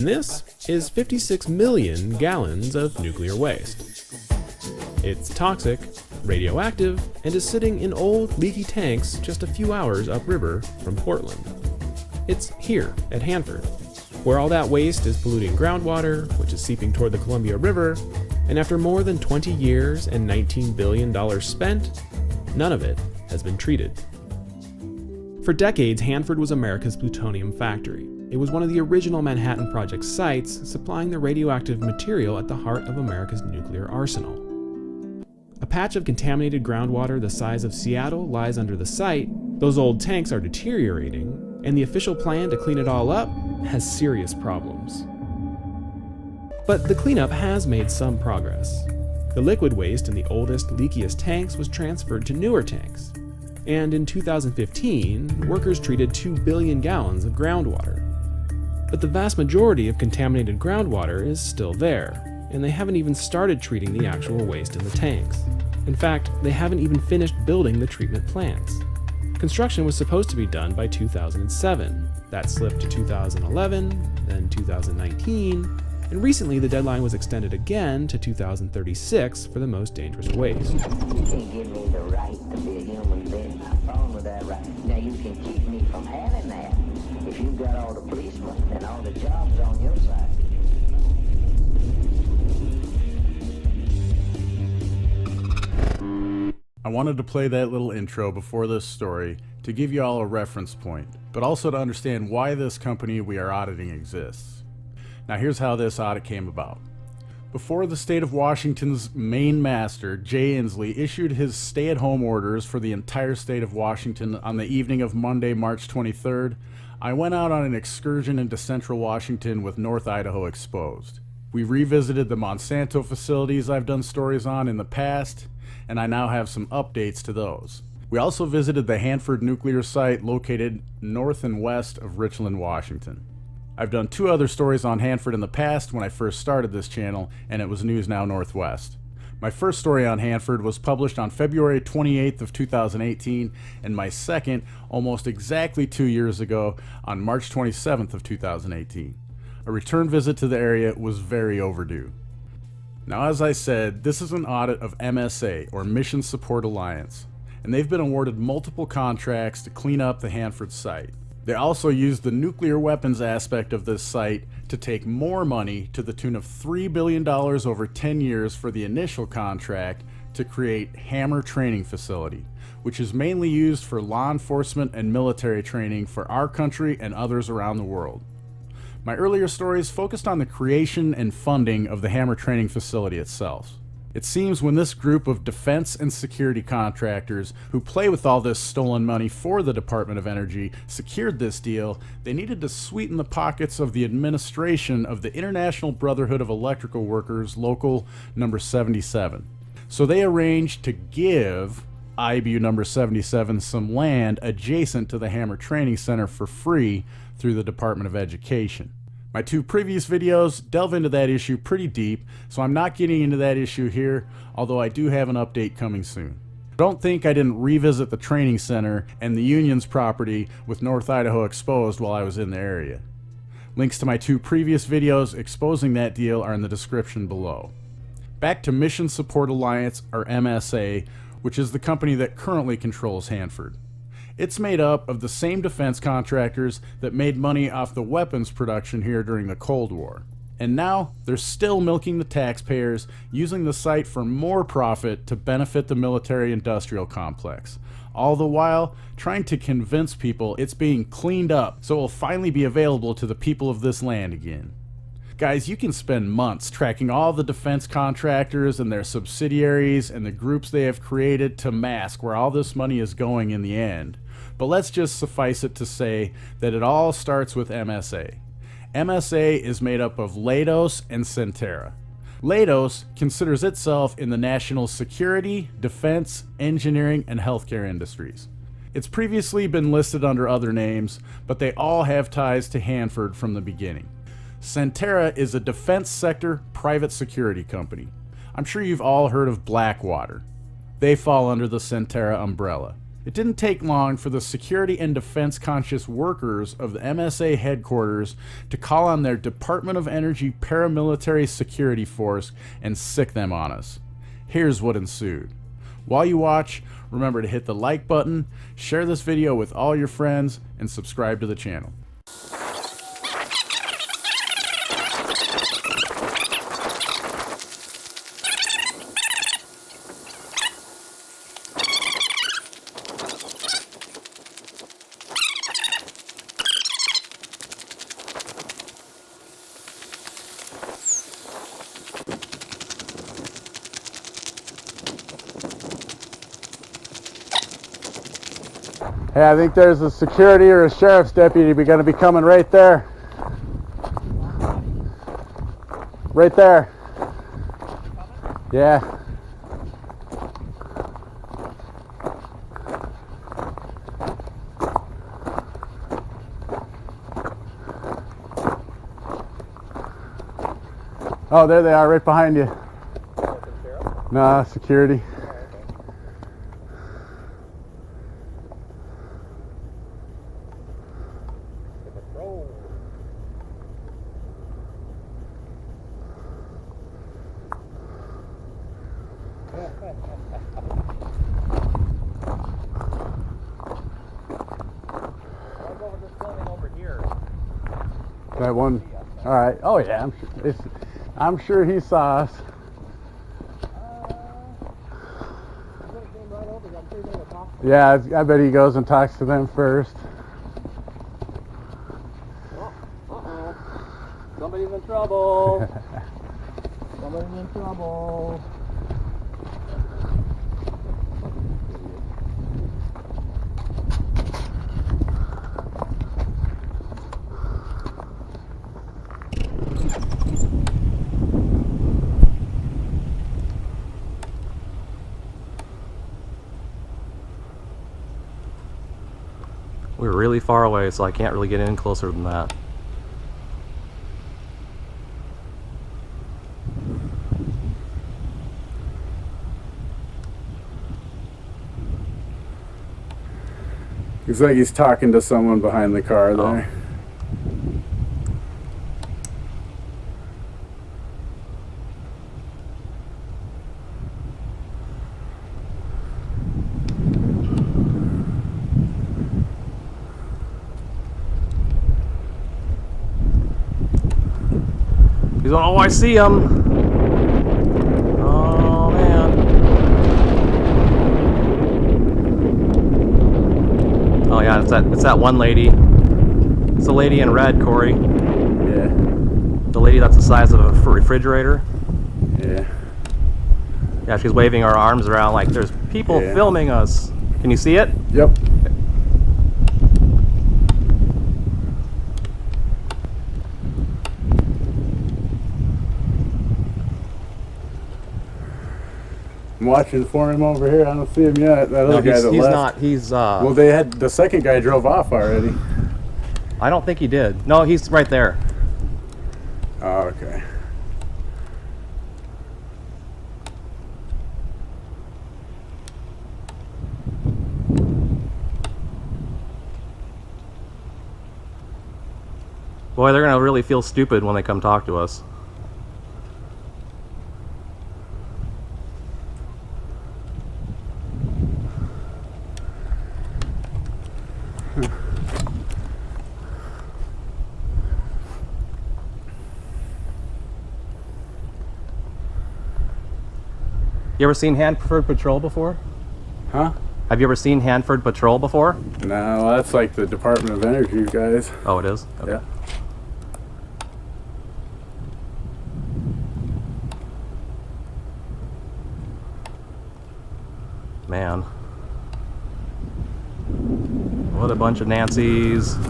This is 56 million gallons of nuclear waste. It's toxic, radioactive, and is sitting in old, leaky tanks just a few hours upriver from Portland. It's here at Hanford, where all that waste is polluting groundwater, which is seeping toward the Columbia River, and after more than 20 years and $19 billion spent, none of it has been treated. For decades, Hanford was America's plutonium factory. It was one of the original Manhattan Project sites, supplying the radioactive material at the heart of America's nuclear arsenal. A patch of contaminated groundwater the size of Seattle lies under the site. Those old tanks are deteriorating, and the official plan to clean it all up has serious problems. But the cleanup has made some progress. The liquid waste in the oldest, leakiest tanks was transferred to newer tanks. And in 2015, workers treated 2 billion gallons of groundwater. But the vast majority of contaminated groundwater is still there, and they haven't even started treating the actual waste in the tanks. In fact, they haven't even finished building the treatment plants. Construction was supposed to be done by 2007. That slipped to 2011, then 2019, and recently the deadline was extended again to 2036 for the most dangerous waste. You can't give me the right to be a human being. I'm fine with that right. Now you can keep me from having that if you've got all the policemen and all the jobs on your side. I wanted to play that little intro before this story to give you all a reference point, but also to understand why this company we are auditing exists. Now here's how this audit came about. Before the state of Washington's Maine master, Jay Inslee, issued his stay-at-home orders for the entire state of Washington on the evening of Monday, March 23rd, I went out on an excursion into central Washington with North Idaho exposed. We revisited the Monsanto facilities I've done stories on in the past, and I now have some updates to those. We also visited the Hanford nuclear site located north and west of Richland, Washington. I've done 2 other stories on Hanford in the past when I first started this channel, and it was News Now Northwest. My first story on Hanford was published on February 28th of 2018, and my second almost exactly 2 years ago on March 27th of 2018. A return visit to the area was very overdue. Now, as I said, this is an audit of MSA, or Mission Support Alliance, and they've been awarded multiple contracts to clean up the Hanford site. They also used the nuclear weapons aspect of this site to take more money to the tune of $3 billion over 10 years for the initial contract to create Hammer Training Facility, which is mainly used for law enforcement and military training for our country and others around the world. My earlier stories focused on the creation and funding of the Hammer Training Facility itself. It seems when this group of defense and security contractors who play with all this stolen money for the Department of Energy secured this deal, they needed to sweeten the pockets of the administration of the International Brotherhood of Electrical Workers, Local number 77. So they arranged to give Ibew number 77 some land adjacent to the Hammer Training Center for free through the Department of Education. My 2 previous videos delve into that issue pretty deep, so I'm not getting into that issue here, although I do have an update coming soon. Don't think I didn't revisit the training center and the Union's property with North Idaho exposed while I was in the area. Links to my 2 previous videos exposing that deal are in the description below. Back to Mission Support Alliance, or MSA, which is the company that currently controls Hanford. It's made up of the same defense contractors that made money off the weapons production here during the Cold War. And now, they're still milking the taxpayers, using the site for more profit to benefit the military-industrial complex. All the while, trying to convince people it's being cleaned up so it will finally be available to the people of this land again. Guys, you can spend months tracking all the defense contractors and their subsidiaries and the groups they have created to mask where all this money is going in the end. But let's just suffice it to say that it all starts with MSA. MSA is made up of Leidos and Centerra. Leidos considers itself in the national security, defense, engineering, and healthcare industries. It's previously been listed under other names, but they all have ties to Hanford from the beginning. Centerra is a defense sector private security company. I'm sure you've all heard of Blackwater. They fall under the Centerra umbrella. It didn't take long for the security and defense-conscious workers of the MSA headquarters to call on their Department of Energy Paramilitary Security Force and sick them on us. Here's what ensued. While you watch, remember to hit the like button, share this video with all your friends, and subscribe to the channel. Hey, I think there's a security or a sheriff's deputy going to be coming right there. Right there. Yeah. Oh, there they are, right behind you. Nah, security. That one. All right. Oh yeah. I'm sure he saw us. Yeah, I bet he goes and talks to them first. Uh-oh. Somebody's in trouble. Somebody's in trouble. We're really far away, so I can't really get in closer than that. Looks like he's talking to someone behind the car there. Oh. He's on, oh, I see him. Oh, man. Oh, yeah, it's that one lady. It's the lady in red, Corey. Yeah. The lady that's the size of a refrigerator. Yeah. Yeah, she's waving her arms around like there's people filming us. Can you see it? Yep. I'm watching for him over here. I don't see him yet. That other guy that he's left. not. He's Well, they had the second guy drove off already. I don't think he did. No, he's right there. Oh, okay. Boy, they're gonna really feel stupid when they come talk to us. You ever seen Hanford Patrol before? Huh? Have you ever seen Hanford Patrol before? No, that's like the Department of Energy guys. Oh, it is? Okay. Yeah. Man. What a bunch of Nancys.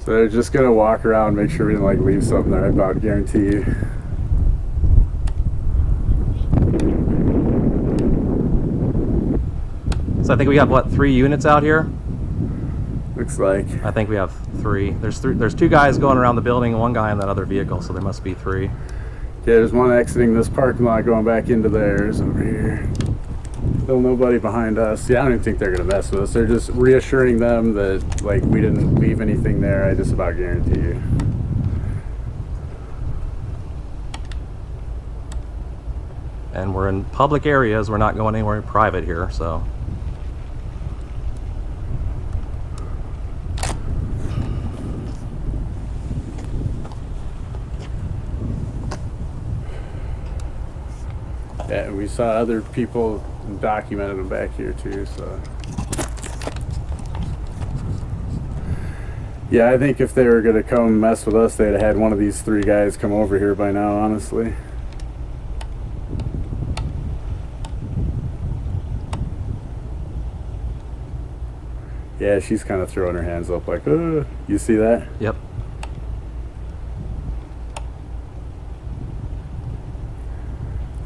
So they're just gonna walk around and make sure we didn't like leave something there, I about guarantee you. So I think we have, what, 3 units out here? Looks like. I think we have 3. There's 2 guys going around the building and 1 guy in that other vehicle, so there must be 3. Yeah, there's one exiting this parking lot going back into theirs over here. Still nobody behind us. Yeah, I don't even think they're gonna mess with us. They're just reassuring them that like we didn't leave anything there. I just about guarantee you. And we're in public areas. We're not going anywhere private here, so. Yeah, we saw other people documented them back here too, so. Yeah, I think if they were gonna come mess with us, they'd have had one of these 3 guys come over here by now, honestly. Yeah, she's kind of throwing her hands up like, you see that? Yep.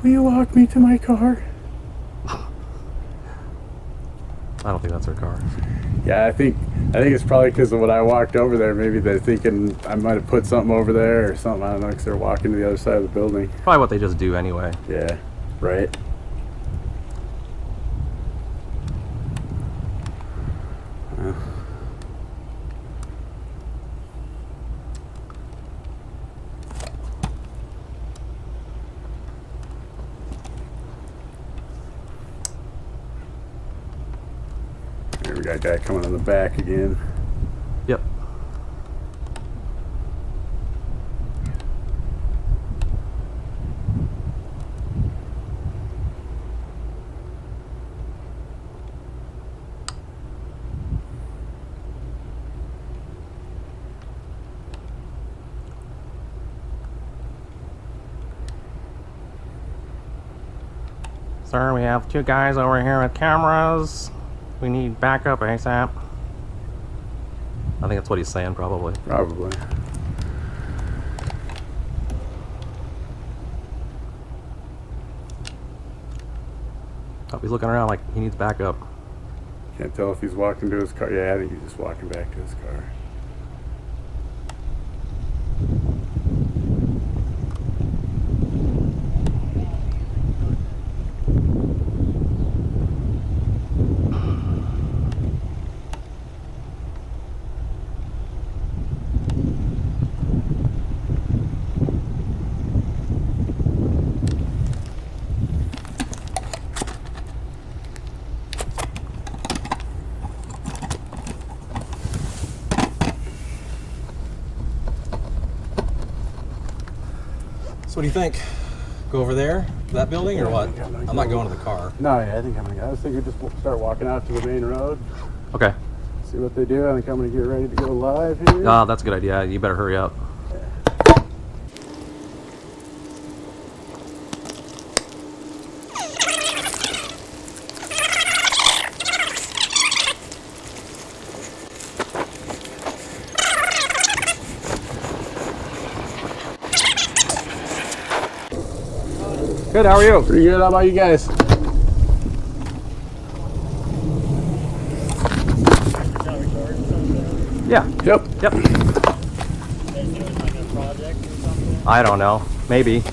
Will you walk me to my car? I don't think that's her car. Yeah, I think it's probably because of when I walked over there. Maybe they're thinking I might have put something over there or something. I don't know, because they're walking to the other side of the building. Probably what they just do anyway. Yeah, right. Here we got a guy coming on the back again. Yep. Sir, we have 2 guys over here with cameras. We need backup ASAP. I think that's what he's saying, probably. Probably. Oh, he's looking around like he needs backup. Can't tell if he's walking to his car. Yeah, I think he's just walking back to his car. So what do you think? Go over there, that building, or what? I'm not going to the car. No, yeah, I think I'm gonna go. I was thinking just start walking out to the main road, Okay. see what they do. I think I'm gonna get ready to go live here. Oh, that's a good idea. You better hurry up. Good, how are you? Pretty good. How about you guys? Yeah. Yep. Yep. I don't know. Maybe.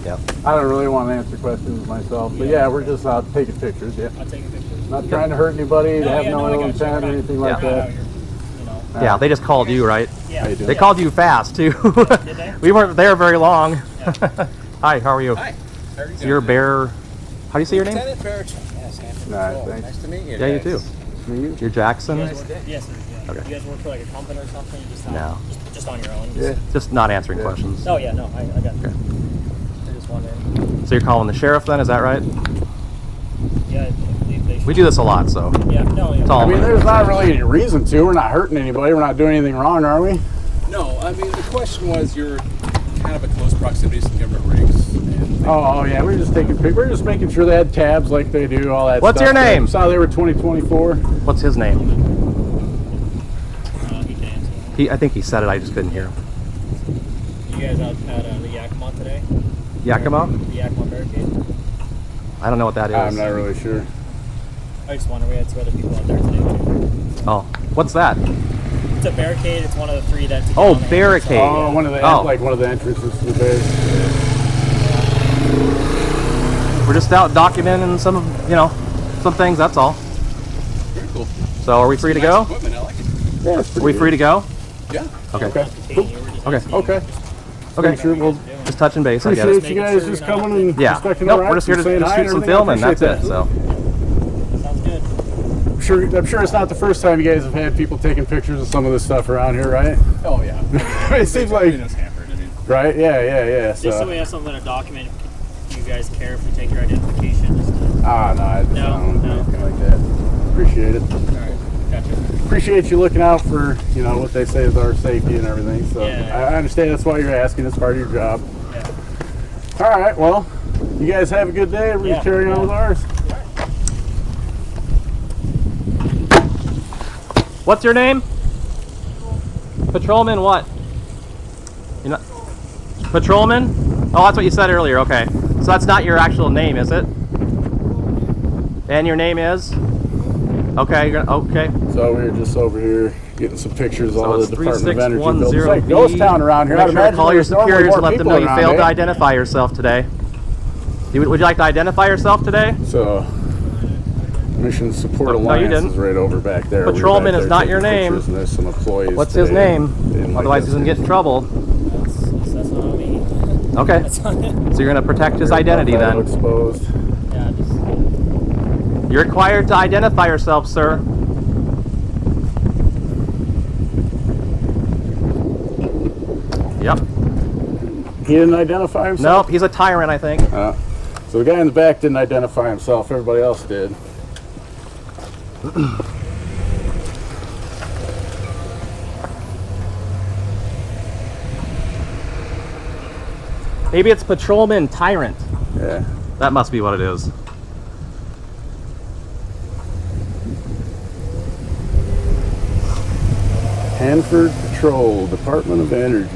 Yep. I don't really want to answer questions myself, but yeah, we're just out taking pictures. Yeah. Not trying to hurt anybody. They have no ill intent or anything like that. Yeah, they just called you, right? How you doing? They called you fast, too. Did they? We weren't there very long. Hi, how are you? Hi. How are you So you're Bear... How do you say your name? Lieutenant Barrington. Yes, Hampton Nice, Patrol. thanks. Nice to meet you. Yeah, you guys. too. You're Jackson? Yes, sir. Yeah. Okay. You guys work for like a company or something? Just No. Just on your own? Yeah. Just not answering questions. Oh, yeah, no, I got you. Okay. I just wondering. So you're calling the sheriff then, is that right? Yeah, I believe they should. We do this a lot, so... Yeah, no, yeah. It's all- I mean, there's not really any reason to. We're not hurting anybody. We're not doing anything wrong, are we? No, I mean, the question was you're kind of a close proximity to some government rigs. And Oh, yeah. We're just taking pictures. We're just making sure they had tabs like they do, all that What's stuff. your name? Saw they were 2024. What's his name? He can answer. I think he said it, I just couldn't hear him. You guys out at the Yakima today? Yakima? The Yakima barricade? I don't know what that is. I'm not really sure. I just wonder, we had some other people out there today too. Oh, what's that? It's a barricade, it's one of the 3 that's... Oh, barricade. Oh, one of the Oh. like one of the entrances to the base. We're just out documenting some of, some things, that's all. Very cool. So are we free to Nice go? equipment, I like it. Yeah, it's Are we free to go? Yeah. Okay. Okay. Okay. Okay. Okay. Sure, we'll Just touching base, I appreciate guess. you guys just coming and Yeah. inspecting Nope, the we're just here to saying hi shoot and some everything. film and I that's appreciate it, so. Sounds good. I'm sure it's not the first time you guys have had people taking pictures of some of this stuff around here, right? Oh yeah. It seems like, It's hampered. I mean, right? Yeah. Just so we have something to document. Do you guys care if we take your identification? Just to... No, I No, don't do no. anything like that. Appreciate it. all right. Gotcha. Appreciate you looking out for, you know, what they say is our safety and everything. So Yeah. I understand that's why you're asking. It's part of your job. Yeah. All right. Well, you guys have a good day. We're Yeah. carrying on with ours. What's your name? Patrolman what? You know, Patrolman? Oh, that's what you said earlier, okay. So that's not your actual name, is it? And your name is? Okay, you're gonna, okay. So we were just over here getting some pictures of So all it's the Department of Energy buildings. It's 3610V. like ghost town around here. Make I'd sure to imagine call your there's normally superiors more and let them people know you around, failed to eh? identify yourself today. Would you like to identify yourself today? So, Mission Support No, you Alliance didn't. is right over back there. We're Patrolman back is there not your taking name. pictures, and there's some employees. What's his today. name? Didn't like Otherwise this he's gonna get in trouble. That's not me. Okay. That's not it. So you're gonna protect his identity Photo then. Exposed. Yeah, just... You're required to identify yourself, sir. Yep. He didn't identify himself? Nope, he's a tyrant, I think. So the guy in the back didn't identify himself. Everybody else did. Maybe it's Patrolman Tyrant. Yeah. That must be what it is. Hanford Patrol, Department of Energy.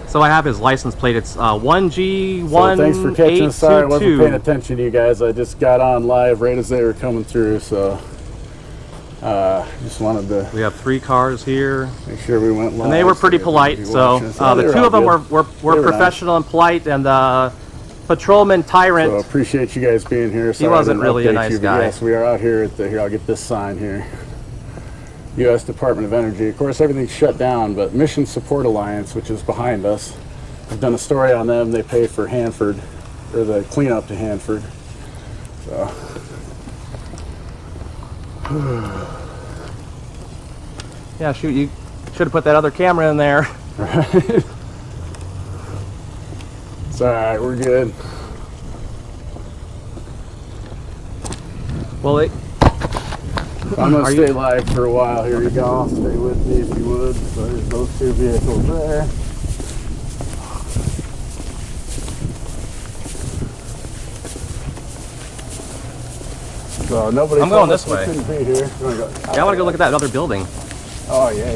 So I have his license plate. It's 1G1822. So thanks for catching us. Sorry, I wasn't paying attention to you guys. I just got on live right as they were coming through, so just wanted to We have 3 cars here. make sure we went live. And they were pretty polite, so the 2 of them were were professional and polite, and the Patrolman Tyrant. So appreciate you guys being here. Sorry wasn't I didn't really a update nice you, but guy. Yes, we are out here at the, here, I'll get this sign here. U.S. Department of Energy. Of course, everything's shut down, but Mission Support Alliance, which is behind us, I've done a story on them. They pay for Hanford, or the cleanup to Hanford. So. Yeah, shoot, you should have put that other camera in there. Right. It's all right. We're good. Well, I'm gonna Are stay you- live for a while. Here you go. Stay with me if you would. So there's those 2 vehicles there. So nobody. I'm going told us this we way. couldn't be here. You wanna go? yeah, I want to go look at that other building. Oh yeah.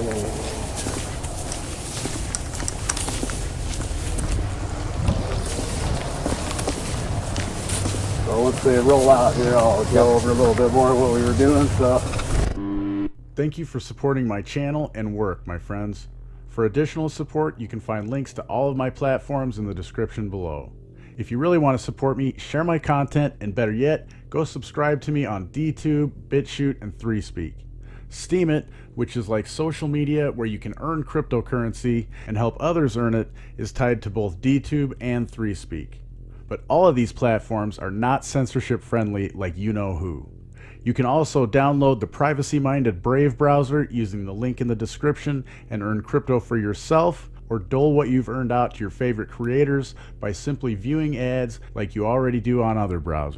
So once they roll out here, I'll go over a little bit more of what we were doing. So. Thank you for supporting my channel and work, my friends. For additional support, you can find links to all of my platforms in the description below. If you really want to support me, share my content, and better yet, go subscribe to me on DTube, BitChute, and 3Speak. Steemit, which is like social media where you can earn cryptocurrency and help others earn it, is tied to both DTube and 3Speak. But all of these platforms are not censorship friendly like you know who. You can also download the privacy-minded Brave browser using the link in the description and earn crypto for yourself, or dole what you've earned out to your favorite creators by simply viewing ads like you already do on other browsers.